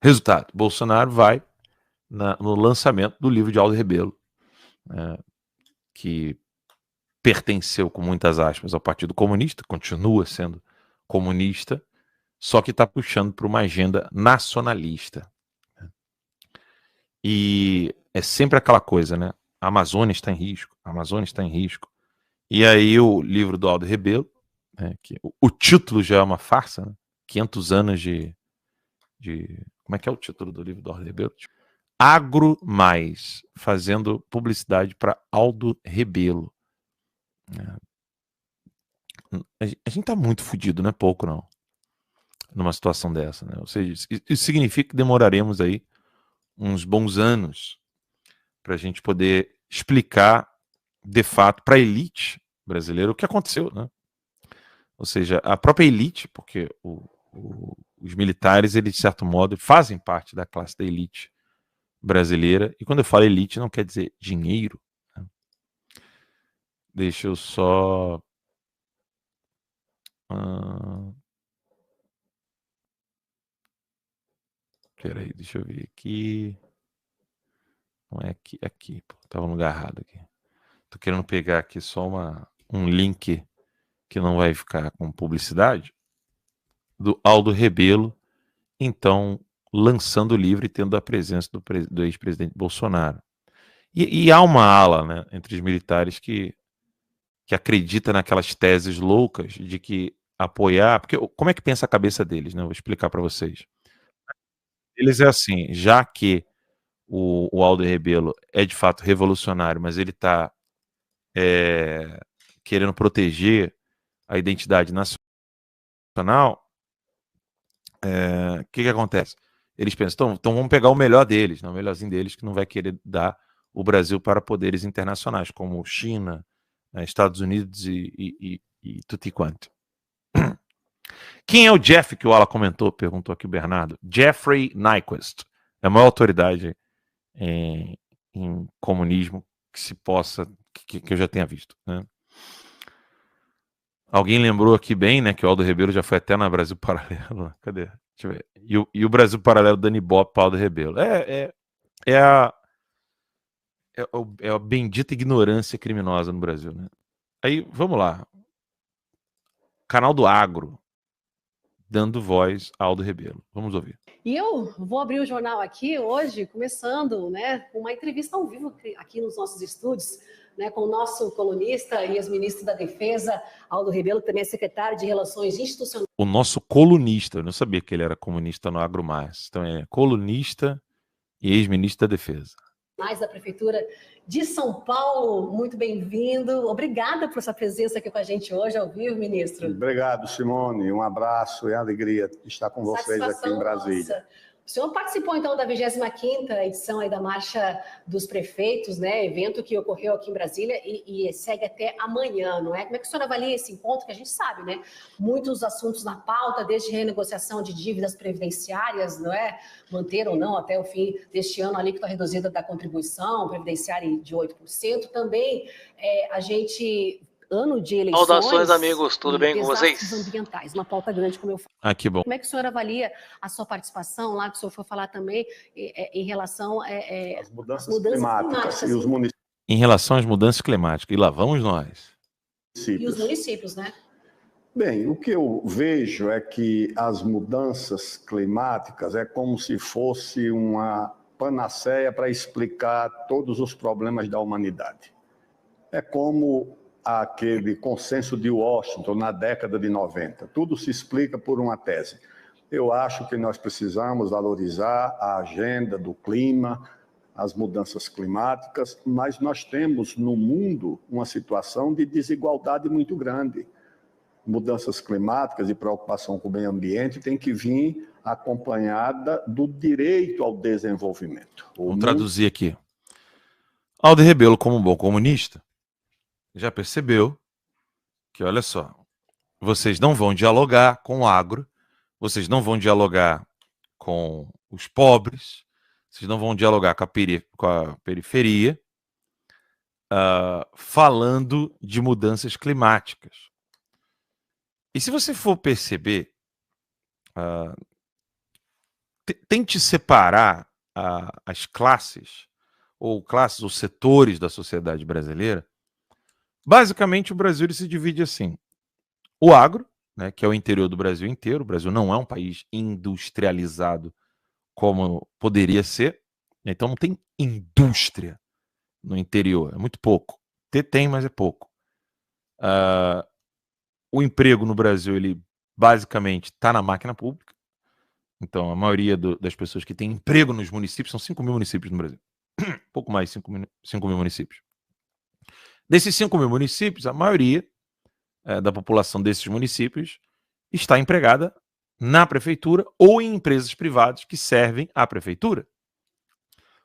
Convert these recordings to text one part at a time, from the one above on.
Resultado, Bolsonaro vai no lançamento do livro de Aldo Rebelo, que pertenceu, com muitas aspas, ao Partido Comunista, continua sendo comunista, só que está puxando para uma agenda nacionalista. E é sempre aquela coisa, né? A Amazônia está em risco, a Amazônia está em risco. E aí o livro do Aldo Rebelo, que o título já é uma farsa, né? 500 anos de... Como é que é o título do livro do Aldo Rebelo? Agro Mais, fazendo publicidade para Aldo Rebelo. A gente tá muito fodido, não é pouco não, numa situação dessa, né? Ou seja, isso significa que demoraremos aí uns bons anos para a gente poder explicar de fato para a elite brasileira o que aconteceu, né? Ou seja, a própria elite, porque os militares, eles de certo modo fazem parte da classe da elite brasileira, e quando eu falo elite não quer dizer dinheiro, né? Deixa eu só peraí, deixa eu ver aqui. Não é aqui, aqui. Pô, tava no lugar errado aqui. Tô querendo pegar aqui só um link que não vai ficar com publicidade do Aldo Rebelo, então lançando o livro e tendo a presença do ex-presidente Bolsonaro. E há uma ala, né, entre os militares que acredita naquelas teses loucas de que apoiar, porque como é que pensa a cabeça deles, né? Eu vou explicar para vocês. Eles é assim, já que o Aldo Rebelo é de fato revolucionário, mas ele está querendo proteger a identidade nacional, o que acontece? Eles pensam, então vamos pegar o melhor deles, o melhorzinho deles, que não vai querer dar o Brasil para poderes internacionais, como China, Estados Unidos e tudo quanto. Quem é o Jeff que o Ala comentou? Perguntou aqui o Bernardo. Jeffrey Nyquist. É a maior autoridade em comunismo que se possa, que eu já tenha visto, né? Alguém lembrou aqui bem, né, que o Aldo Rebelo já foi até na Brasil Paralelo. Cadê? Deixa eu ver. E o Brasil Paralelo dando ibope para Aldo Rebelo. É a bendita ignorância criminosa no Brasil, né? Aí, vamos lá. Canal do Agro, dando voz a Aldo Rebelo. Vamos ouvir. E eu vou abrir o jornal aqui hoje, começando, né, com uma entrevista ao vivo aqui nos nossos estúdios, né, com o nosso colunista e ex-ministro da Defesa, Aldo Rebelo, que também é secretário de Relações Institucionais. O nosso colunista, eu não sabia que ele era comunista no Agro Mais. Então é colunista e ex-ministro da Defesa. Da Prefeitura de São Paulo, muito bem-vindo. Obrigada por sua presença aqui com a gente hoje, ao vivo, ministro. Obrigado, Simone. Um abraço e alegria estar com vocês aqui em Brasília. Nossa. O senhor participou, então, da 25ª edição aí da Marcha dos Prefeitos, né? Evento que ocorreu aqui em Brasília e segue até amanhã, não é? Como é que o senhor avalia esse encontro? Que a gente sabe, né? Muitos assuntos na pauta, desde renegociação de dívidas previdenciárias, não é? Manter ou não até o fim deste ano a alíquota reduzida da contribuição previdenciária de 8%. Também a gente... ano de eleições... Saudações, amigos, tudo bem com vocês? Desastres ambientais, uma pauta grande, como eu falei. Que bom. Como é que o senhor avalia a sua participação lá, que o senhor for falar também em relação às mudanças climáticas e os municípios? Em relação às mudanças climáticas, e lá vamos nós. E os municípios, né? Bem, o que eu vejo é que as mudanças climáticas é como se fosse uma panaceia para explicar todos os problemas da humanidade. É como aquele consenso de Washington na década de 90. Tudo se explica por uma tese. Eu acho que nós precisamos valorizar a agenda do clima, as mudanças climáticas, mas nós temos no mundo uma situação de desigualdade muito grande. Mudanças climáticas e preocupação com o meio ambiente tem que vir acompanhada do direito ao desenvolvimento. Vamos traduzir aqui. Aldo Rebelo, como um bom comunista, já percebeu que, olha só, vocês não vão dialogar com o agro, vocês não vão dialogar com os pobres, vocês não vão dialogar com a periferia, falando de mudanças climáticas. E se você for perceber, tente separar as classes ou setores da sociedade brasileira. Basicamente, o Brasil ele se divide assim. O agro, né, que é o interior do Brasil inteiro. O Brasil não é um país industrializado como poderia ser. Então não tem indústria no interior. É muito pouco. Tem, mas é pouco. O emprego no Brasil, ele basicamente está na máquina pública. Então, a maioria das pessoas que têm emprego nos municípios, são 5 mil municípios no Brasil. Pouco mais de 5 mil municípios. Desses 5 mil municípios, a maioria da população desses municípios está empregada na prefeitura ou em empresas privadas que servem à prefeitura.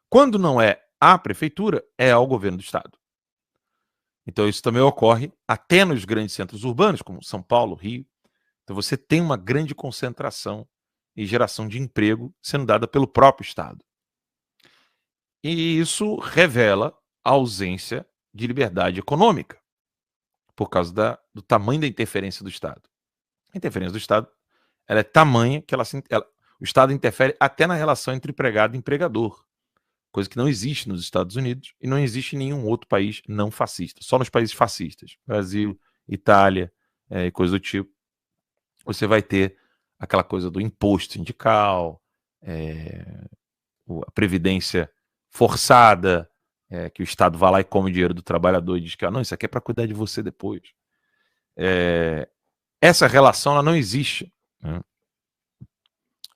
Quando não é a prefeitura, é ao governo do estado. Então isso também ocorre até nos grandes centros urbanos, como São Paulo, Rio. Então você tem uma grande concentração e geração de emprego sendo dada pelo próprio estado. E isso revela a ausência de liberdade econômica, por causa do tamanho da interferência do Estado. A interferência do Estado ela é tamanha que o Estado interfere até na relação entre empregado e empregador, coisa que não existe nos Estados Unidos e não existe em nenhum outro país não fascista. Só nos países fascistas, Brasil, Itália e coisa do tipo, você vai ter aquela coisa do imposto sindical, a previdência forçada, que o Estado vai lá e come o dinheiro do trabalhador e diz que não, isso aqui é para cuidar de você depois. Essa relação ela não existe. Né?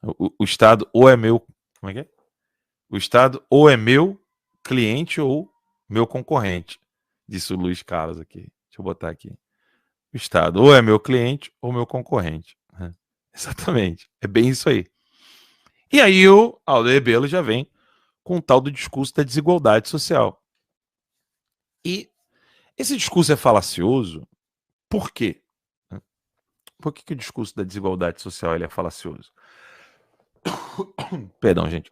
O Estado ou é meu... Como é que é? O Estado ou é meu cliente ou meu concorrente, disse o Luiz Carlos aqui. Deixa eu botar aqui. O Estado ou é meu cliente ou meu concorrente. Né? Exatamente. É bem isso aí. E aí o Aldo Rebelo já vem com o tal do discurso da desigualdade social. E esse discurso é falacioso por quê? Por que o discurso da desigualdade social ele é falacioso? Perdão, gente.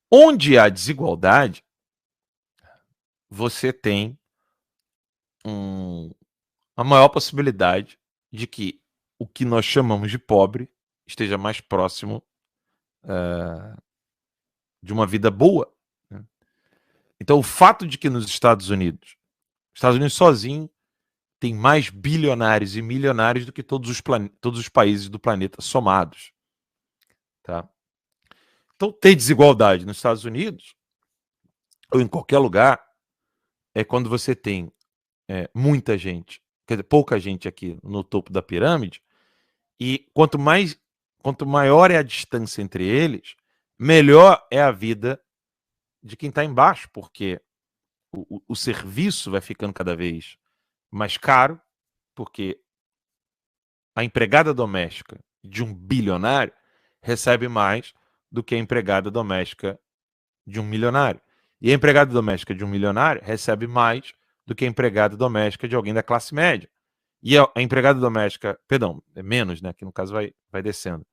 Onde há desigualdade, você tem a maior possibilidade de que o que nós chamamos de pobre esteja mais próximo de uma vida boa. Né? Então, o fato de que nos Estados Unidos sozinho tem mais bilionários e milionários do que todos os países do planeta somados. Tá? Então, ter desigualdade nos Estados Unidos ou em qualquer lugar é quando você tem muita gente, quer dizer, pouca gente aqui no topo da pirâmide, e quanto maior é a distância entre eles, melhor é a vida de quem está embaixo, porque o serviço vai ficando cada vez mais caro, porque a empregada doméstica de um bilionário recebe mais do que a empregada doméstica de um milionário. E a empregada doméstica de um milionário recebe mais do que a empregada doméstica de alguém da classe média. E a empregada doméstica, perdão, é menos, né? Que no caso vai descendo.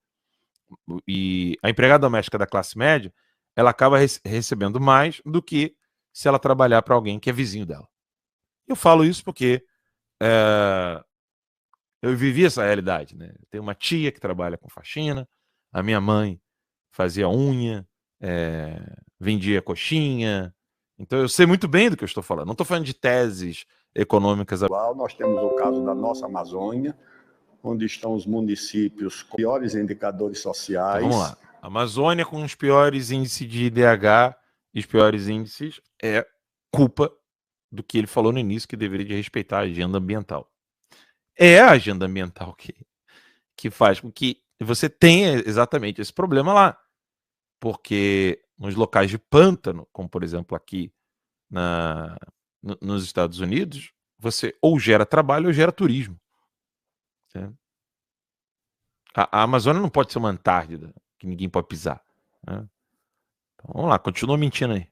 E a empregada doméstica da classe média, ela acaba recebendo mais do que se ela trabalhar para alguém que é vizinho dela. Eu falo isso porque eu vivi essa realidade, né? Eu tenho uma tia que trabalha com faxina, a minha mãe fazia unha, vendia coxinha. Então eu sei muito bem do que eu estou falando. Não estou falando de teses econômicas. Nós temos o caso da nossa Amazônia, onde estão os municípios com piores indicadores sociais. Então, vamos lá. A Amazônia com os piores índices de IDH e os piores índices é culpa do que ele falou no início, que deveria de respeitar a agenda ambiental. É a agenda ambiental que faz com que você tenha exatamente esse problema lá. Porque nos locais de pântano, como por exemplo aqui nos Estados Unidos, você ou gera trabalho ou gera turismo. Né? A Amazônia não pode ser uma Antártida que ninguém pode pisar. Né? Então, vamos lá, continua mentindo aí.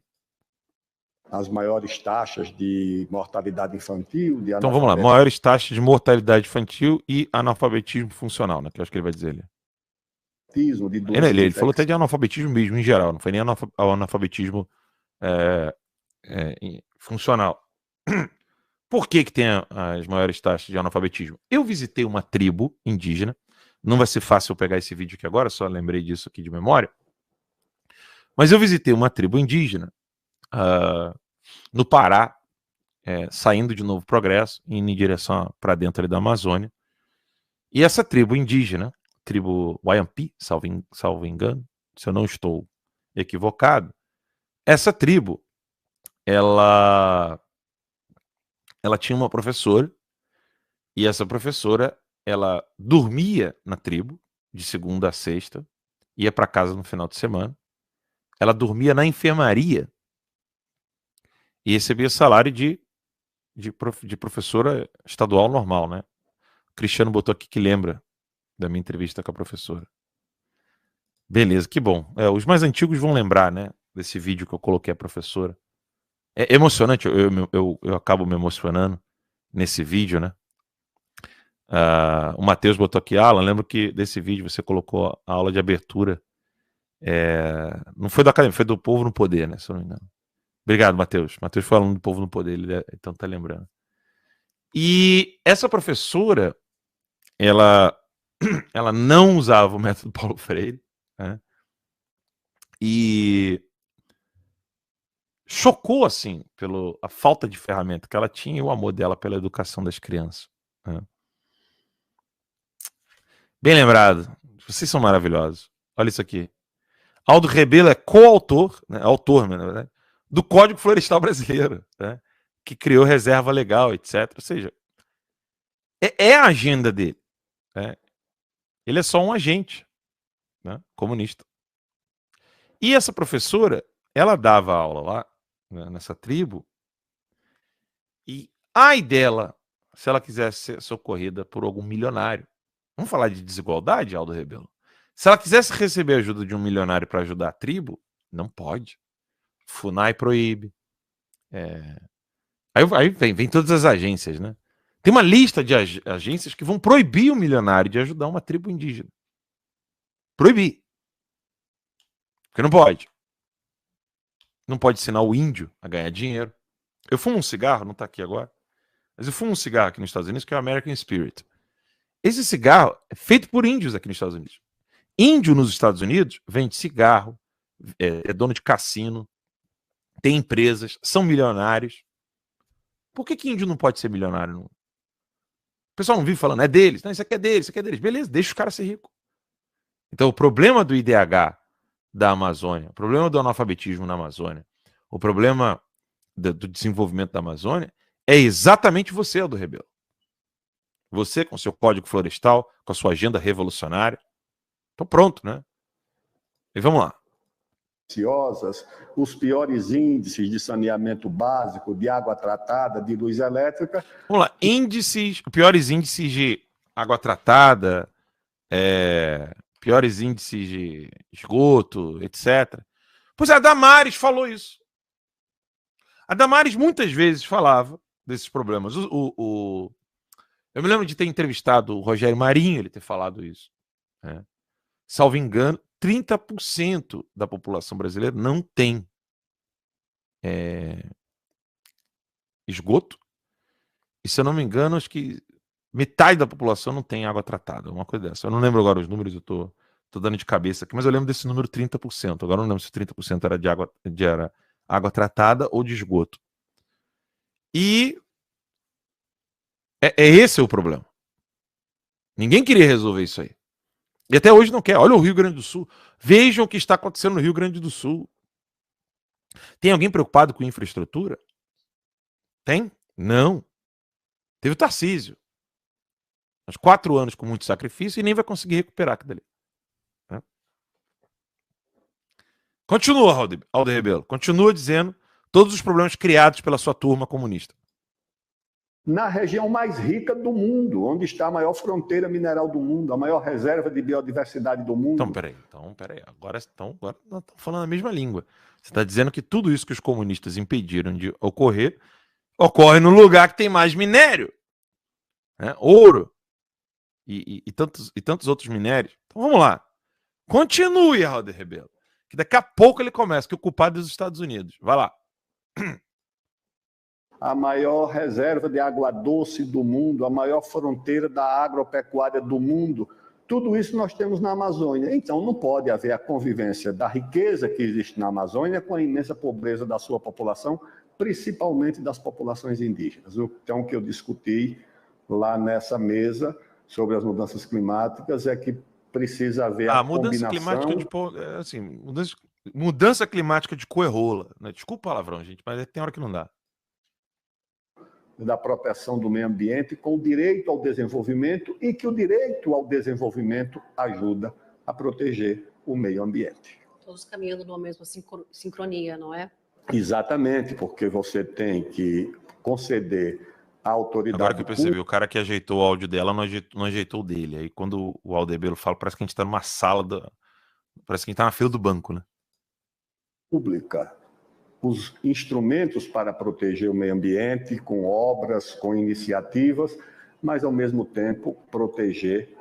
As maiores taxas de mortalidade infantil. Então vamos lá, maiores taxas de mortalidade infantil e analfabetismo funcional, né? Que eu acho que ele vai dizer ali. Ele falou até de analfabetismo mesmo, em geral, não foi nem analfabetismo funcional. Por que tem as maiores taxas de analfabetismo? Eu visitei uma tribo indígena Não vai ser fácil eu pegar esse vídeo aqui agora, só lembrei disso aqui de memória. Mas eu visitei uma tribo indígena no Pará, saindo de Novo Progresso, indo em direção para dentro ali da Amazônia. E essa tribo indígena, tribo Wayampi, salvo engano, se eu não estou equivocado, essa tribo, ela tinha uma professora, e essa professora, ela dormia na tribo, de segunda a sexta, ia para casa no final de semana, ela dormia na enfermaria e recebia salário de professora estadual normal, né? O Cristiano botou aqui que lembra da minha entrevista com a professora. Beleza, que bom. Os mais antigos vão lembrar, né? Desse vídeo que eu coloquei a professora. É emocionante, eu acabo me emocionando nesse vídeo, né? O Matheus botou aqui, Alan, lembro que desse vídeo você colocou a aula de abertura. Não foi da academia, foi do Povo no Poder, né? Se eu não me engano. Obrigado, Matheus. Matheus foi aluno do Povo no Poder, então tá lembrando. E essa professora, ela não usava o método Paulo Freire, né? E chocou, assim, pela falta de ferramenta que ela tinha e o amor dela pela educação das crianças, né? Bem lembrado. Vocês são maravilhosos. Olha isso aqui. Aldo Rebelo é coautor, né, autor, na verdade, do Código Florestal Brasileiro, né, que criou reserva legal, etc. Ou seja, é a agenda dele, né? Ele é só um agente, né, comunista. E essa professora, ela dava aula lá, né, nessa tribo, e ai dela, se ela quisesse ser socorrida por algum milionário. Vamos falar de desigualdade, Aldo Rebelo? Se ela quisesse receber ajuda de um milionário para ajudar a tribo, não pode. FUNAI proíbe. Aí vem todas as agências, né? Tem uma lista de agências que vão proibir o milionário de ajudar uma tribo indígena. Proibir. Porque não pode. Não pode ensinar o índio a ganhar dinheiro. Eu fumo um cigarro, não está aqui agora, mas eu fumo um cigarro aqui nos Estados Unidos que é o American Spirit. Esse cigarro é feito por índios aqui nos Estados Unidos. Índio nos Estados Unidos vende cigarro, é dono de cassino, tem empresas, são milionários. Por que índio não pode ser milionário? Não? O pessoal não vive falando, é deles. Não, isso aqui é deles, isso aqui é deles. Beleza, deixa os caras ser ricos. Então o problema do IDH da Amazônia, o problema do analfabetismo na Amazônia, o problema do desenvolvimento da Amazônia é exatamente você, Aldo Rebelo. Você com seu código florestal, com a sua agenda revolucionária. Então pronto, né? E vamos lá. Os piores índices de saneamento básico, de água tratada, de luz elétrica. Vamos lá, piores índices de água tratada, piores índices de esgoto, etc. Pois é, a Damares falou isso. A Damares muitas vezes falava desses problemas. Eu me lembro de ter entrevistado o Rogério Marinho, ele ter falado isso, né? Salvo engano, 30% da população brasileira não tem esgoto. E se eu não me engano, acho que metade da população não tem água tratada, uma coisa dessa. Eu não lembro agora os números, eu tô dando de cabeça aqui, mas eu lembro desse número 30%. Agora eu não lembro se 30% era de água tratada ou de esgoto. E esse o problema. Ninguém queria resolver isso aí. E até hoje não quer. Olha o Rio Grande do Sul. Vejam o que está acontecendo no Rio Grande do Sul. Tem alguém preocupado com infraestrutura? Tem? Não. Teve o Tarcísio. Uns 4 anos com muito sacrifício e nem vai conseguir recuperar aquilo ali. Né? Continua, Aldo Rebelo. Continua dizendo todos os problemas criados pela sua turma comunista. Na região mais rica do mundo, onde está a maior fronteira mineral do mundo, a maior reserva de biodiversidade do mundo. Então, peraí. Agora nós estamos falando a mesma língua. Você está dizendo que tudo isso que os comunistas impediram de ocorrer, ocorre no lugar que tem mais minério, né? Ouro e tantos outros minérios. Então vamos lá. Continue, Aldo Rebelo. Que daqui a pouco ele começa, que o culpado é dos Estados Unidos. Vai lá. A maior reserva de água doce do mundo, a maior fronteira da agropecuária do mundo. Tudo isso nós temos na Amazônia. Então, não pode haver a convivência da riqueza que existe na Amazônia com a imensa pobreza da sua população, principalmente das populações indígenas. Então, o que eu discuti lá nessa mesa sobre as mudanças climáticas é que precisa haver a mudança combinação... climática assim, mudança climática de coerrola, né? Desculpa o palavrão, gente, mas tem hora que não dá. Da proteção do meio ambiente com o direito ao desenvolvimento e que o direito ao desenvolvimento ajuda a proteger o meio ambiente. Todos caminhando numa mesma sincronia, não é? Exatamente, porque você tem que conceder a autoridade... Agora que eu percebi, o cara que ajeitou o áudio dela não ajeitou o dele. Aí quando o Aldebelo fala, parece que a gente está numa sala, parece que a gente está na fila do banco, né? Pública. Os instrumentos para proteger o meio ambiente, com obras, com iniciativas, mas, ao mesmo tempo, proteger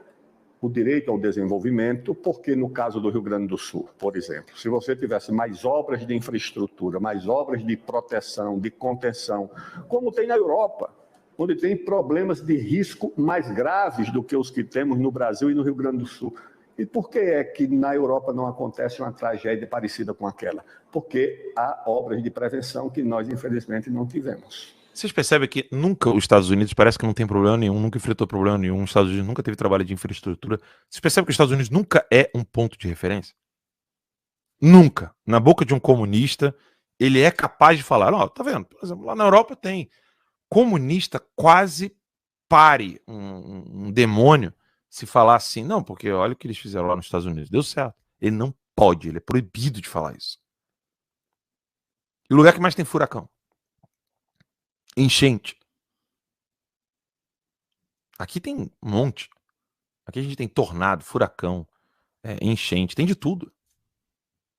o direito ao desenvolvimento, porque, no caso do Rio Grande do Sul, por exemplo, se você tivesse mais obras de infraestrutura, mais obras de proteção, de contenção, como tem na Europa, onde tem problemas de risco mais graves do que os que temos no Brasil e no Rio Grande do Sul. E por que é que na Europa não acontece uma tragédia parecida com aquela? Porque há obras de prevenção que nós, infelizmente, não tivemos. Vocês percebem que nunca os Estados Unidos parece que não tem problema nenhum, nunca enfrentou problema nenhum, os Estados Unidos nunca teve trabalho de infraestrutura. Vocês percebem que os Estados Unidos nunca é um ponto de referência? Nunca. Na boca de um comunista, ele é capaz de falar, ó, tá vendo? Por exemplo, lá na Europa tem comunista quase pare um demônio se falar assim, não, porque olha o que eles fizeram lá nos Estados Unidos, deu certo. Ele não pode, ele é proibido de falar isso. E o lugar que mais tem furacão? Enchente. Aqui tem um monte. Aqui a gente tem tornado, furacão, enchente, tem de tudo.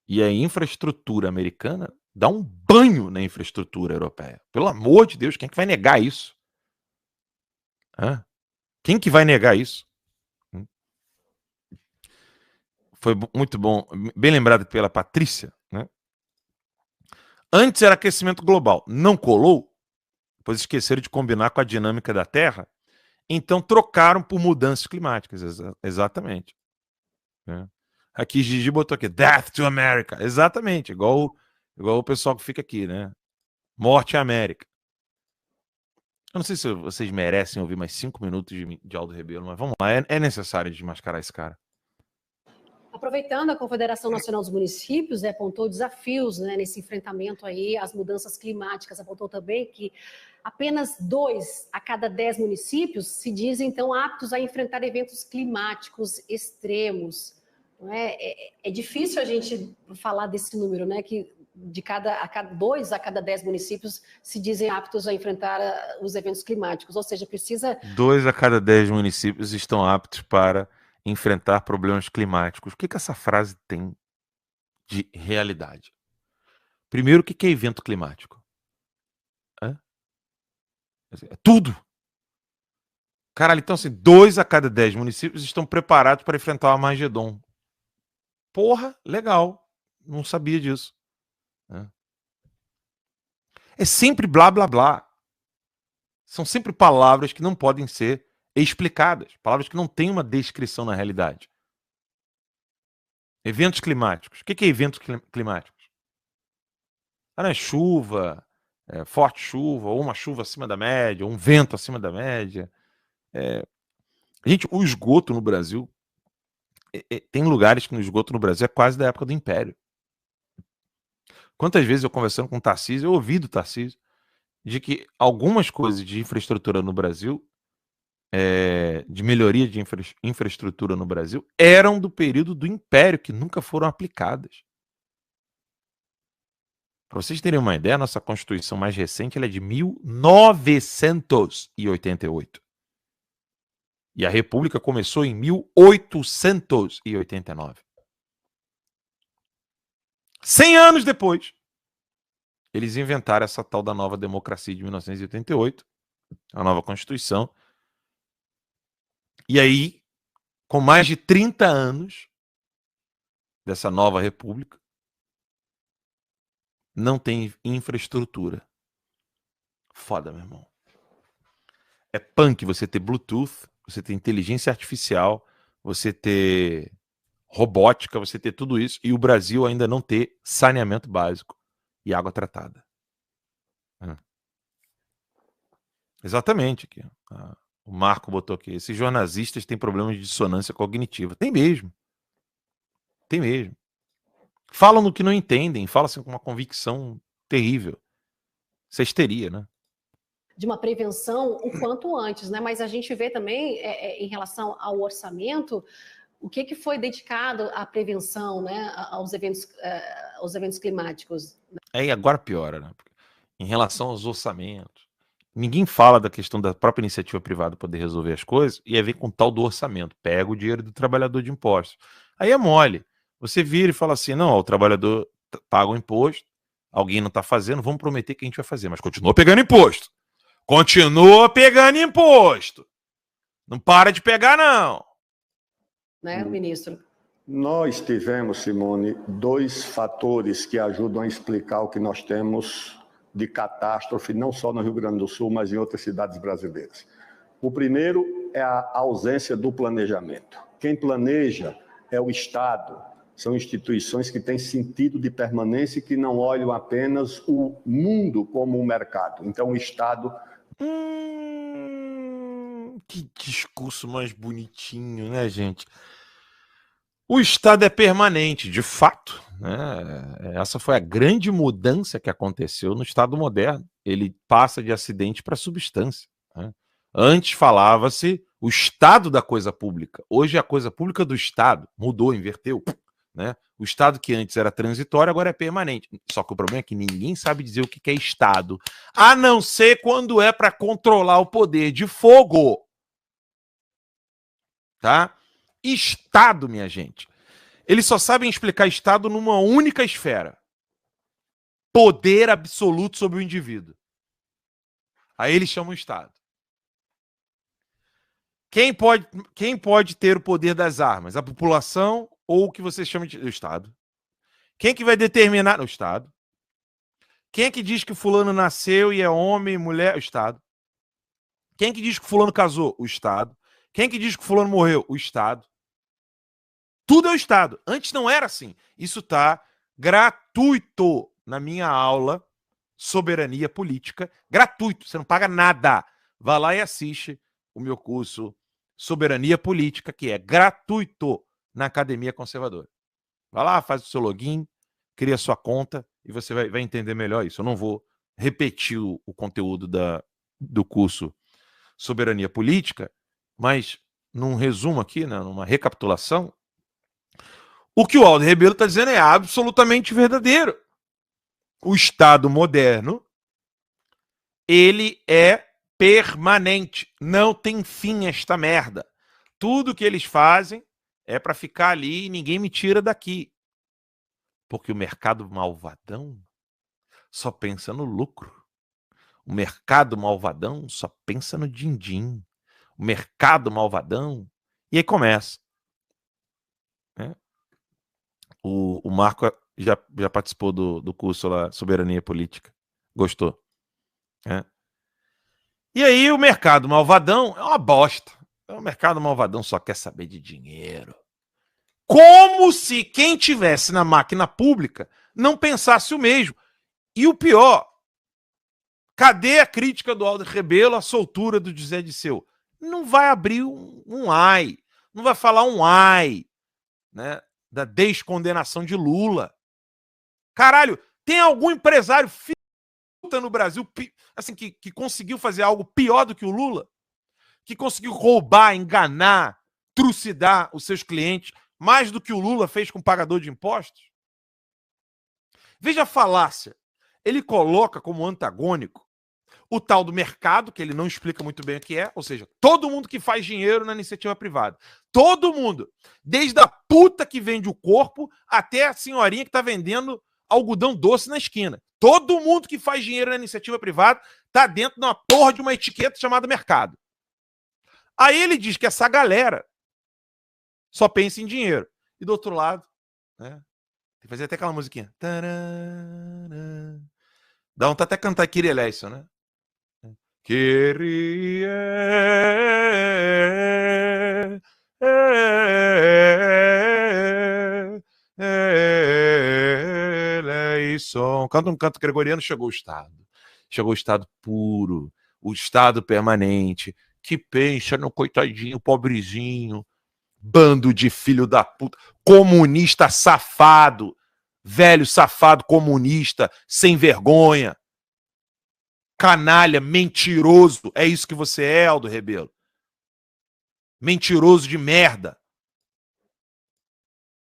E a infraestrutura americana dá um banho na infraestrutura europeia. Pelo amor de Deus, quem é que vai negar isso? Hã? Quem que vai negar isso? Foi muito bom, bem lembrado pela Patrícia, né? Antes era aquecimento global, não colou, pois esqueceram de combinar com a dinâmica da Terra, então trocaram por mudanças climáticas, exatamente. Né? Aqui Gigi botou aqui, Death to America, exatamente, igual o pessoal que fica aqui, né? Morte à América. Eu não sei se vocês merecem ouvir mais 5 minutos de Aldo Rebelo, mas vamos lá, é necessário desmascarar esse cara. Aproveitando, a Confederação Nacional dos Municípios apontou desafios, né, nesse enfrentamento aí às mudanças climáticas. Apontou também que apenas 2 a cada 10 municípios se dizem, então, aptos a enfrentar eventos climáticos extremos. Não é? É difícil a gente falar desse número, né, que de 2 a cada 10 municípios se dizem aptos a enfrentar os eventos climáticos. Ou seja, precisa... 2 a cada 10 municípios estão aptos para enfrentar problemas climáticos. O que essa frase tem de realidade? Primeiro, o que é evento climático? É tudo. Caralho, então assim, 2 a cada 10 municípios estão preparados para enfrentar o Armagedon. Porra, legal. Não sabia disso. É sempre blá, blá, blá. São sempre palavras que não podem ser explicadas. Palavras que não têm uma descrição na realidade. Eventos climáticos. O que é eventos climáticos? Não é chuva, forte chuva, ou uma chuva acima da média, ou um vento acima da média. Gente, o esgoto no Brasil, tem lugares que no esgoto no Brasil é quase da época do Império. Quantas vezes eu conversando com o Tarcísio, eu ouvi do Tarcísio, de que algumas coisas de infraestrutura no Brasil, de melhoria de infraestrutura no Brasil, eram do período do Império, que nunca foram aplicadas. Para vocês terem uma ideia, a nossa Constituição mais recente ela é de 1988. E a República começou em 1889. 100 anos depois, eles inventaram essa tal da nova democracia de 1988, a nova Constituição. E aí, com mais de 30 anos dessa nova república, não tem infraestrutura. Foda, meu irmão. É punk você ter Bluetooth, você ter inteligência artificial, você ter robótica, você ter tudo isso, e o Brasil ainda não ter saneamento básico e água tratada. Exatamente. Aqui. O Marco botou aqui. Esses jornalistas têm problemas de dissonância cognitiva. Tem mesmo. Tem mesmo. Falam no que não entendem, falam assim com uma convicção terrível. Isso é histeria, né? De uma prevenção o quanto antes, né? Mas a gente vê também, em relação ao orçamento, o que foi dedicado à prevenção, né? Aos eventos climáticos. E agora piora, né? Em relação aos orçamentos. Ninguém fala da questão da própria iniciativa privada poder resolver as coisas e aí vem com o tal do orçamento. Pega o dinheiro do trabalhador de impostos. Aí é mole. Você vira e fala assim, não, o trabalhador paga o imposto, alguém não está fazendo, vamos prometer que a gente vai fazer, mas continua pegando imposto. Continua pegando imposto. Não para de pegar, não. Né, ministro? Nós tivemos, Simone, 2 fatores que ajudam a explicar o que nós temos de catástrofe, não só no Rio Grande do Sul, mas em outras cidades brasileiras. O primeiro é a ausência do planejamento. Quem planeja é o Estado. São instituições que têm sentido de permanência e que não olham apenas o mundo como um mercado. Então, o Estado... Que discurso mais bonitinho, né, gente? O Estado é permanente, de fato. Né? Essa foi a grande mudança que aconteceu no Estado moderno. Ele passa de acidente para substância. Né? Antes falava-se o Estado da coisa pública. Hoje é a coisa pública do Estado. Mudou, inverteu. Né? O Estado que antes era transitório, agora é permanente. Só que o problema é que ninguém sabe dizer o que é Estado, a não ser quando é para controlar o poder de fogo. Tá? Estado, minha gente. Eles só sabem explicar Estado numa única esfera. Poder absoluto sobre o indivíduo. Aí eles chamam Estado. Quem pode ter o poder das armas? A população ou o que você chama de Estado? Quem que vai determinar? O Estado. Quem é que diz que fulano nasceu e é homem, mulher? O Estado. Quem é que diz que fulano casou? O Estado. Quem é que diz que fulano morreu? O Estado. Tudo é o Estado. Antes não era assim. Isso está gratuito na minha aula Soberania Política. Gratuito. Você não paga nada. Vá lá e assiste o meu curso Soberania Política, que é gratuito na Academia Conservadora. Vá lá, faz o seu login, cria sua conta e você vai entender melhor isso. Eu não vou repetir o conteúdo do curso Soberania Política, mas num resumo aqui, né, numa recapitulação, o que o Aldo Rebelo está dizendo é absolutamente verdadeiro. O Estado moderno, ele é permanente. Não tem fim esta merda. Tudo que eles fazem é para ficar ali e ninguém me tira daqui. Porque o mercado malvadão só pensa no lucro. O mercado malvadão só pensa no din-din. O mercado malvadão... E aí começa. Né? O Marco já participou do curso lá, Soberania Política. Gostou. Né? E aí o mercado malvadão é uma bosta. O mercado malvadão só quer saber de dinheiro. Como se quem tivesse na máquina pública não pensasse o mesmo. E o pior, cadê a crítica do Aldo Rebelo à soltura do José Disseu? Não vai abrir um ai, não vai falar um ai, né, da descondenação de Lula. Caralho, tem algum empresário no Brasil assim, que conseguiu fazer algo pior do que o Lula? Que conseguiu roubar, enganar, trucidar os seus clientes mais do que o Lula fez com o pagador de impostos? Veja a falácia. Ele coloca como antagônico o tal do mercado, que ele não explica muito bem o que é, ou seja, todo mundo que faz dinheiro na iniciativa privada. Todo mundo. Desde a puta que vende o corpo até a senhorinha que está vendendo algodão doce na esquina. Todo mundo que faz dinheiro na iniciativa privada está dentro de uma porra de uma etiqueta chamada mercado. Aí ele diz que essa galera só pensa em dinheiro. E do outro lado, né, tem que fazer até aquela musiquinha. Dá vontade até cantar Kyrie eleison, né? Kyrie Eleição. Canta um canto gregoriano, chegou o Estado. Chegou o Estado puro, o Estado permanente, que pensa no coitadinho, pobrezinho, bando de filho da puta, comunista safado, velho safado comunista, sem vergonha, canalha, mentiroso. É isso que você é, Aldo Rebelo. Mentiroso de merda.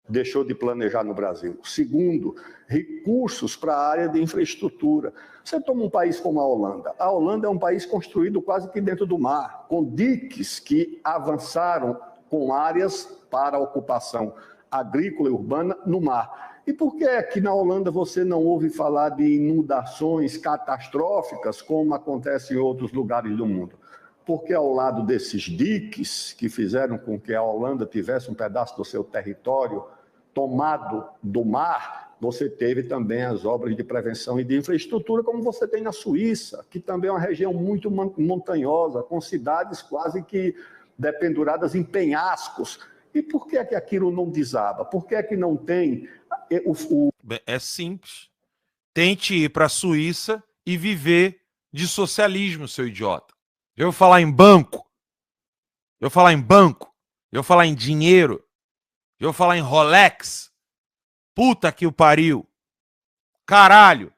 Deixou de planejar no Brasil. Segundo, recursos para a área de infraestrutura. Você toma um país como a Holanda. A Holanda é um país construído quase que dentro do mar, com diques que avançaram com áreas para ocupação agrícola e urbana no mar. E por que aqui na Holanda você não ouve falar de inundações catastróficas, como acontece em outros lugares do mundo? Porque ao lado desses diques que fizeram com que a Holanda tivesse um pedaço do seu território tomado do mar, você teve também as obras de prevenção e de infraestrutura, como você tem na Suíça, que também é uma região muito montanhosa, com cidades quase que dependuradas em penhascos. E por que é que aquilo não desaba? Por que é que não tem É simples. Tente ir para a Suíça e viver de socialismo, seu idiota. Eu vou falar em banco. Eu vou falar em banco. Eu vou falar em dinheiro. Eu vou falar em Rolex. Puta que o pariu. Caralho.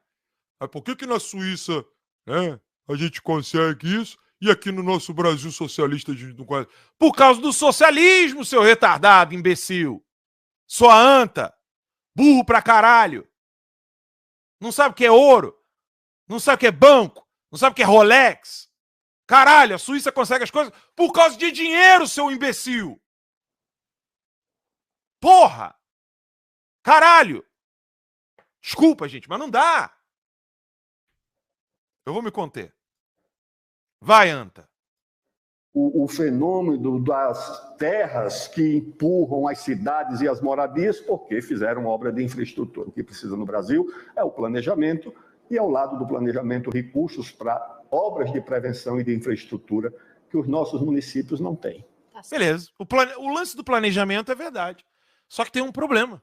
Mas por que na Suíça a gente consegue isso e aqui no nosso Brasil socialista a gente não consegue? Por causa do socialismo, seu retardado, imbecil. Sua anta. Burro pra caralho. Não sabe o que é ouro. Não sabe o que é banco. Não sabe o que é Rolex. Caralho, a Suíça consegue as coisas por causa de dinheiro, seu imbecil. Porra! Caralho! Desculpa, gente, mas não dá. Eu vou me conter. Vai, anta. O fenômeno das terras que empurram as cidades e as moradias porque fizeram obra de infraestrutura. O que precisa no Brasil é o planejamento e, ao lado do planejamento, recursos para obras de prevenção e de infraestrutura que os nossos municípios não têm. Beleza. O lance do planejamento é verdade. Só que tem um problema.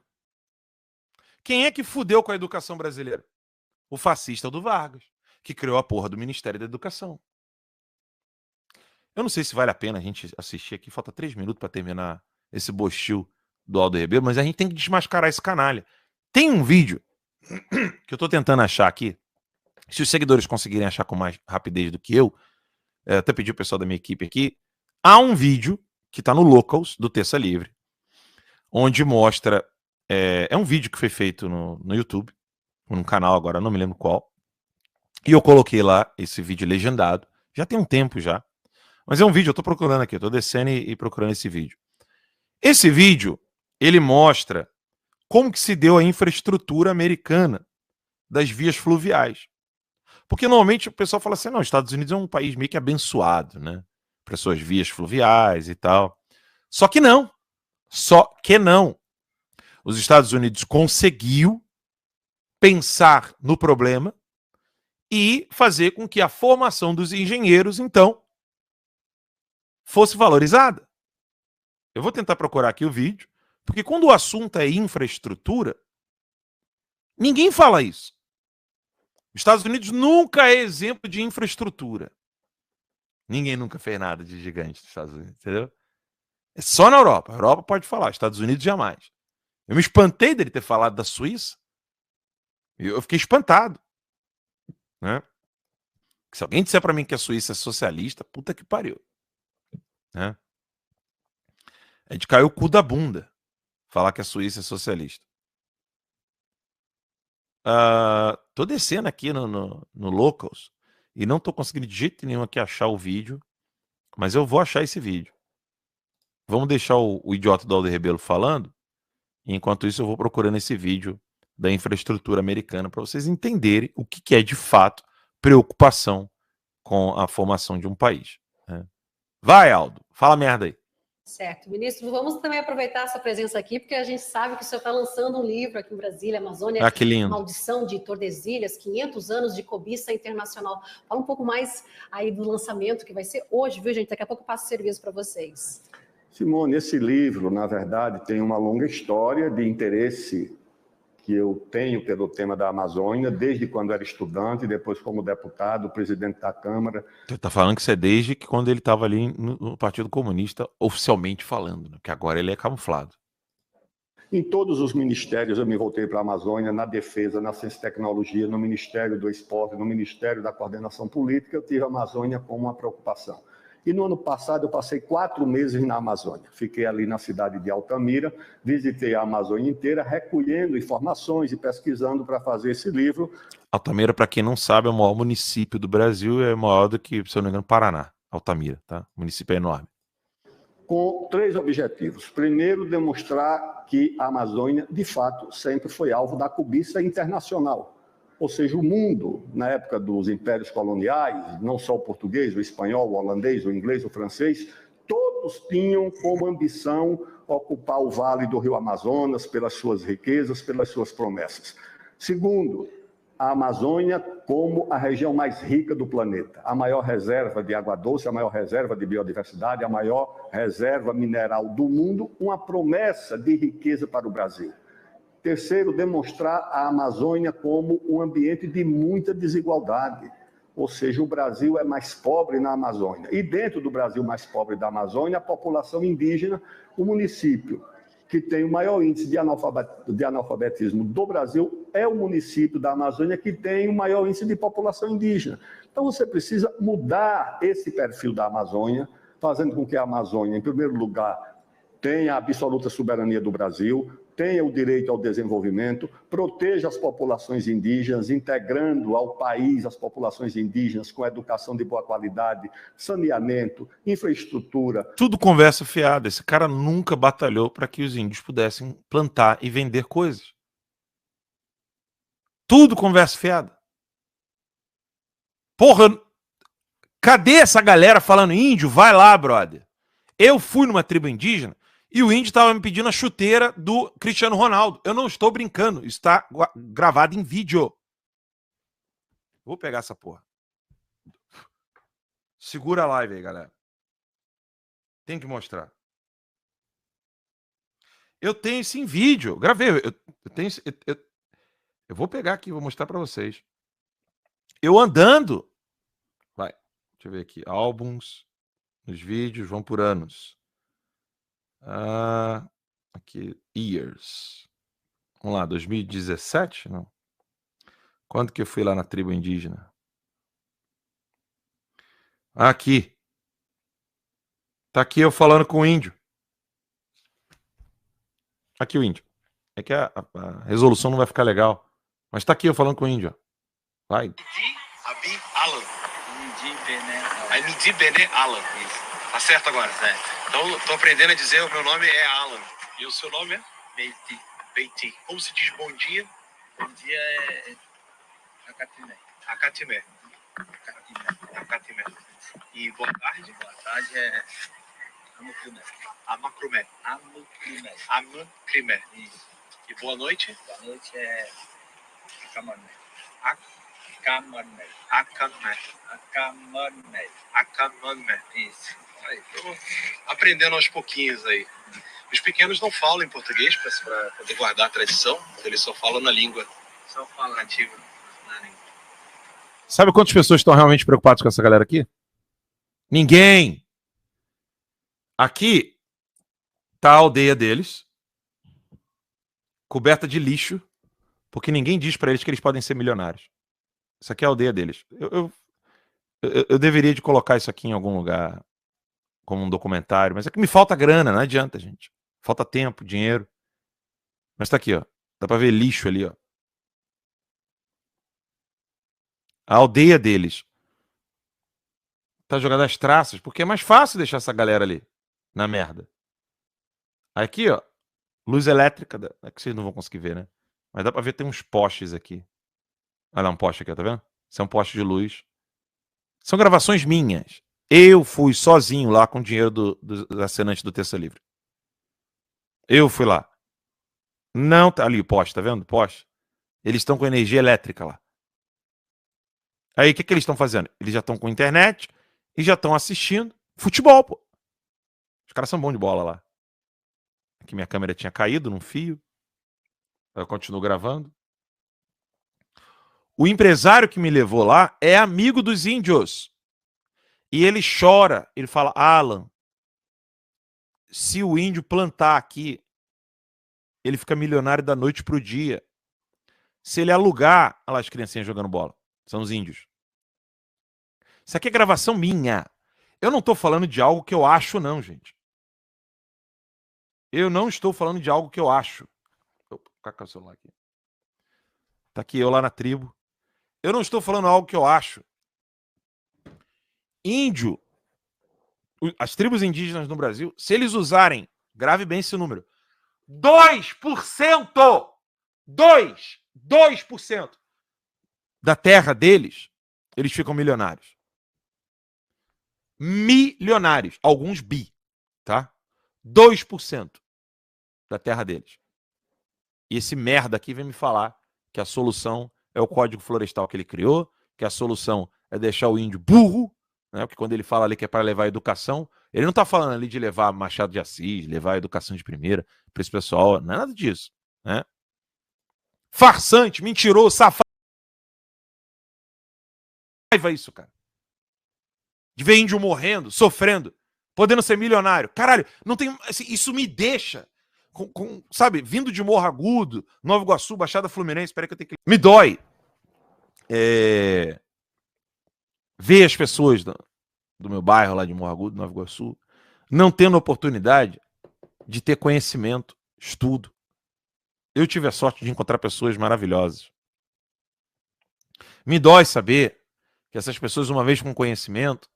Quem é que fudeu com a educação brasileira? O fascista do Vargas, que criou a porra do Ministério da Educação. Eu não sei se vale a pena a gente assistir aqui. Falta 3 minutos para terminar esse bostil do Aldo Rebelo, mas a gente tem que desmascarar esse canalha. Tem um vídeo que eu tô tentando achar aqui. Se os seguidores conseguirem achar com mais rapidez do que eu, até pedi o pessoal da minha equipe aqui, há um vídeo que tá no Locals, do Terça Livre, onde mostra... É um vídeo que foi feito no YouTube, num canal agora, não me lembro qual, e eu coloquei lá esse vídeo legendado, já tem um tempo já, mas é um vídeo, eu tô procurando aqui, eu tô descendo e procurando esse vídeo. Esse vídeo, ele mostra como que se deu a infraestrutura americana das vias fluviais. Porque normalmente o pessoal fala assim, não, os Estados Unidos é um país meio que abençoado, né? Para suas vias fluviais e tal. Só que não. Os Estados Unidos conseguiu pensar no problema e fazer com que a formação dos engenheiros, então, fosse valorizada. Eu vou tentar procurar aqui o vídeo, porque quando o assunto é infraestrutura, ninguém fala isso. Os Estados Unidos nunca é exemplo de infraestrutura. Ninguém nunca fez nada de gigante nos Estados Unidos, entendeu? É só na Europa. A Europa pode falar, Estados Unidos jamais. Eu me espantei dele ter falado da Suíça. Eu fiquei espantado. Né? Se alguém disser para mim que a Suíça é socialista, puta que pariu. Né? É de cair o cu da bunda falar que a Suíça é socialista. Tô descendo aqui no Locals e não tô conseguindo de jeito nenhum aqui achar o vídeo, mas eu vou achar esse vídeo. Vamos deixar o idiota do Aldo Rebelo falando, e enquanto isso eu vou procurando esse vídeo da infraestrutura americana para vocês entenderem o que é de fato preocupação com a formação de um país. Né? Vai, Aldo, fala merda aí. Certo. Ministro, vamos também aproveitar essa presença aqui, porque a gente sabe que o senhor está lançando um livro aqui em Brasília, Amazônia, que lindo. Maldição de Tordesilhas, 500 anos de cobiça internacional. Fala um pouco mais aí do lançamento, que vai ser hoje, viu, gente? Daqui a pouco eu passo o serviço para vocês. Simone, esse livro, na verdade, tem uma longa história de interesse que eu tenho pelo tema da Amazônia, desde quando era estudante, depois como deputado, presidente da Câmara. Você está falando que isso é desde que quando ele estava ali no Partido Comunista, oficialmente falando, né? Que agora ele é camuflado. Em todos os ministérios eu me voltei para a Amazônia, na defesa, na ciência e tecnologia, no Ministério do Esporte, no Ministério da Coordenação Política, eu tive a Amazônia como uma preocupação. E no ano passado eu passei 4 meses na Amazônia. Fiquei ali na cidade de Altamira, visitei a Amazônia inteira, recolhendo informações e pesquisando para fazer esse livro. Altamira, para quem não sabe, é o maior município do Brasil, é maior do que, se eu não me engano, Paraná. Altamira, tá? O município é enorme. Com 3 objetivos. Primeiro, demonstrar que a Amazônia, de fato, sempre foi alvo da cobiça internacional. Ou seja, o mundo, na época dos impérios coloniais, não só o português, o espanhol, o holandês, o inglês, o francês, todos tinham como ambição ocupar o vale do Rio Amazonas pelas suas riquezas, pelas suas promessas. Segundo, a Amazônia como a região mais rica do planeta, a maior reserva de água doce, a maior reserva de biodiversidade, a maior reserva mineral do mundo, uma promessa de riqueza para o Brasil. Terceiro, demonstrar a Amazônia como um ambiente de muita desigualdade, ou seja, o Brasil é mais pobre na Amazônia. E dentro do Brasil mais pobre da Amazônia, a população indígena, o município que tem o maior índice de analfabetismo do Brasil é o município da Amazônia que tem o maior índice de população indígena. Então você precisa mudar esse perfil da Amazônia, fazendo com que a Amazônia, em primeiro lugar, tenha a absoluta soberania do Brasil, tenha o direito ao desenvolvimento, proteja as populações indígenas, integrando ao país as populações indígenas com educação de boa qualidade, saneamento, infraestrutura. Tudo conversa fiada. Esse cara nunca batalhou para que os índios pudessem plantar e vender coisas. Tudo conversa fiada. Porra, cadê essa galera falando índio? Vai lá, brother. Eu fui numa tribo indígena e o índio estava me pedindo a chuteira do Cristiano Ronaldo. Eu não estou brincando. Isso está gravado em vídeo. Vou pegar essa porra. Segura a live aí, galera. Tem que mostrar. Eu tenho isso em vídeo. Gravei. Eu vou pegar aqui, vou mostrar para vocês. Eu andando. Vai. Deixa eu ver aqui. Álbuns. Os vídeos vão por anos. Aqui. Years. Vamos lá. 2017? Não. Quando que eu fui lá na tribo indígena? Aqui. Tá aqui eu falando com o índio. Aqui o índio. É que a resolução não vai ficar legal. Mas tá aqui eu falando com o índio. Vai. Abi Alan. Midi Bené Alan. Tá certo agora? Certo. Então, tô aprendendo a dizer o meu nome é Alan. E o seu nome é? Beiti. Beiti. Como se diz bom dia? Bom dia é Acatimé. Acatimé. Acatimé. E boa tarde? Boa tarde é Amucrimé. Amacrumé. Amucrimé. Amucrimé. Isso. E boa noite? Boa noite é Acamané. Acamané. Acamané. Acamané. Acamané. Isso. Aí, tô aprendendo aos pouquinhos aí. Os pequenos não falam em português para poder guardar a tradição, eles só falam na língua. Só falam nativa. Na língua. Sabe quantas pessoas estão realmente preocupadas com essa galera aqui? Ninguém. Aqui tá a aldeia deles, coberta de lixo, porque ninguém diz para eles que eles podem ser milionários. Isso aqui é a aldeia deles. Eu deveria de colocar isso aqui em algum lugar, como um documentário, mas é que me falta grana, não adianta, gente. Falta tempo, dinheiro. Mas tá aqui, ó. Dá pra ver lixo ali, ó. A aldeia deles tá jogando as traças, porque é mais fácil deixar essa galera ali, na merda. Aqui, ó. Luz elétrica. É que vocês não vão conseguir ver, né? Mas dá pra ver, tem uns postes aqui. Olha lá, um poste aqui, ó, tá vendo? Isso é um poste de luz. São gravações minhas. Eu fui sozinho lá com o dinheiro dos assinantes do Terça Livre. Eu fui lá. Não, tá ali o poste, tá vendo? Poste. Eles estão com energia elétrica lá. Aí o que eles estão fazendo? Eles já estão com internet e já estão assistindo futebol, pô. caras são bons de bola lá. Aqui minha câmera tinha caído num fio. Eu continuo gravando. O empresário que me levou lá é amigo dos índios. E ele chora. Ele fala, Alan, se o índio plantar aqui, ele fica milionário da noite pro dia. Se ele alugar... Olha lá as criancinhas jogando bola. São os índios. Isso aqui é gravação minha. Eu não estou falando de algo que eu acho, não, gente. Eu não estou falando de algo que eu acho. Cadê o celular aqui? Tá aqui eu lá na tribo. Eu não estou falando algo que eu acho. Índio, as tribos indígenas no Brasil, se eles usarem, grave bem esse número, 2%, 2% da terra deles, eles ficam milionários. Milionários, alguns bi, tá? 2% da terra deles. E esse merda aqui vem me falar que a solução é o Código Florestal que ele criou, que a solução é deixar o índio burro, né? Porque quando ele fala ali que é para levar a educação, ele não está falando ali de levar Machado de Assis, levar a educação de primeira para esse pessoal, não é nada disso, né? Farsante, mentiroso, safado. Isso, cara. De ver índio morrendo, sofrendo, podendo ser milionário. Caralho, não tem, assim, isso me deixa sabe, vindo de Morro Agudo, Nova Iguaçu, Baixada Fluminense, espera que eu tenho que... Me dói ver as pessoas do meu bairro lá de Morro Agudo, Nova Iguaçu, não tendo oportunidade de ter conhecimento, estudo. Eu tive a sorte de encontrar pessoas maravilhosas. Me dói saber que essas pessoas, uma vez com conhecimento,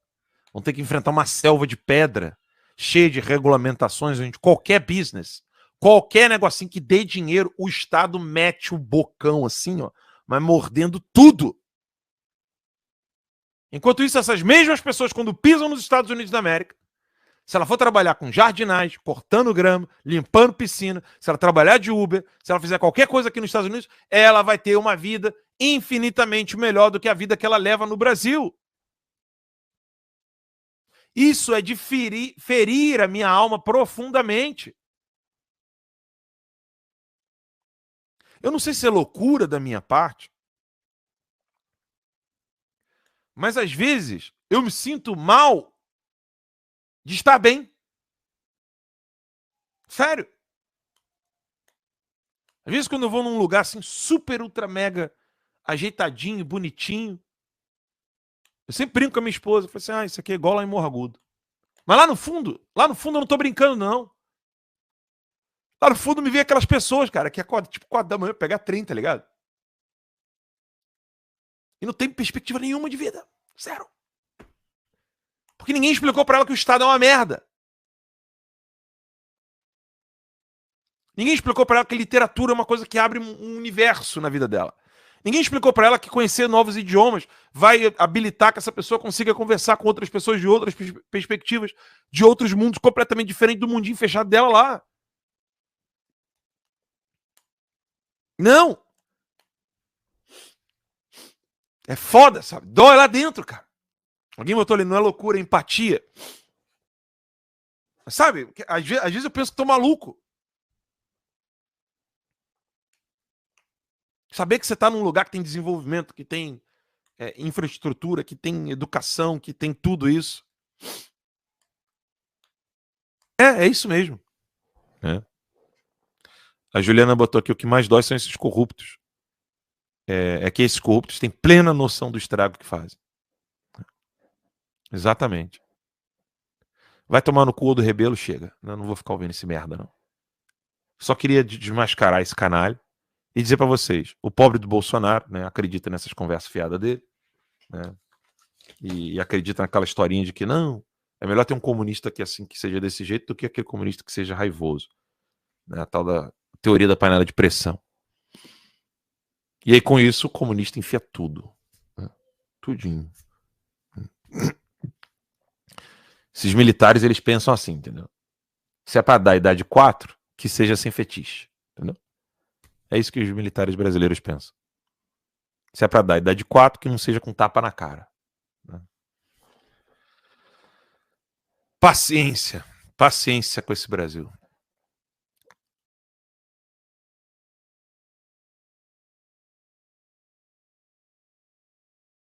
vão ter que enfrentar uma selva de pedra cheia de regulamentações, onde qualquer business, qualquer negocinho que dê dinheiro, o Estado mete o bocão assim, ó, mas mordendo tudo. Enquanto isso, essas mesmas pessoas, quando pisam nos Estados Unidos da América, se ela for trabalhar com jardinagem, cortando grama, limpando piscina, se ela trabalhar de Uber, se ela fizer qualquer coisa aqui nos Estados Unidos, ela vai ter uma vida infinitamente melhor do que a vida que ela leva no Brasil. Isso é de ferir a minha alma profundamente. Eu não sei se é loucura da minha parte, mas às vezes eu me sinto mal de estar bem. Sério. Às vezes quando eu vou num lugar assim super, ultra, mega ajeitadinho, bonitinho, eu sempre brinco com a minha esposa, eu falo assim, isso aqui é igual lá em Morro Agudo. Mas lá no fundo eu não tô brincando, não. Lá no fundo me vê aquelas pessoas, cara, que acordam tipo 4 da manhã, pegar trem, tá ligado? E não tem perspectiva nenhuma de vida. Zero. Porque ninguém explicou pra ela que o Estado é uma merda. Ninguém explicou pra ela que literatura é uma coisa que abre um universo na vida dela. Ninguém explicou pra ela que conhecer novos idiomas vai habilitar que essa pessoa consiga conversar com outras pessoas de outras perspectivas, de outros mundos completamente diferentes do mundinho fechado dela lá. Não! É foda, sabe? Dói lá dentro, cara. Alguém botou ali, não é loucura, é empatia. Sabe? Às vezes eu penso que tô maluco. Saber que você tá num lugar que tem desenvolvimento, que tem infraestrutura, que tem educação, que tem tudo isso. É isso mesmo. A Juliana botou aqui, o que mais dói são esses corruptos. É que esses corruptos têm plena noção do estrago que fazem. Exatamente. Vai tomar no cu do Rebelo, chega. Eu não vou ficar ouvindo esse merda, não. Só queria desmascarar esse canalha e dizer pra vocês, o pobre do Bolsonaro, né, acredita nessas conversas fiadas dele, né, e acredita naquela historinha de que não, é melhor ter um comunista que assim, que seja desse jeito do que aquele comunista que seja raivoso. Né, a tal da teoria da panela de pressão. E aí, com isso, o comunista enfia tudo. Né? Tudinho. Esses militares, eles pensam assim, entendeu? Se é pra dar idade 4, que seja sem fetiche. Entendeu? É isso que os militares brasileiros pensam. Se é pra dar idade 4, que não seja com tapa na cara. Né? Paciência. Paciência com esse Brasil.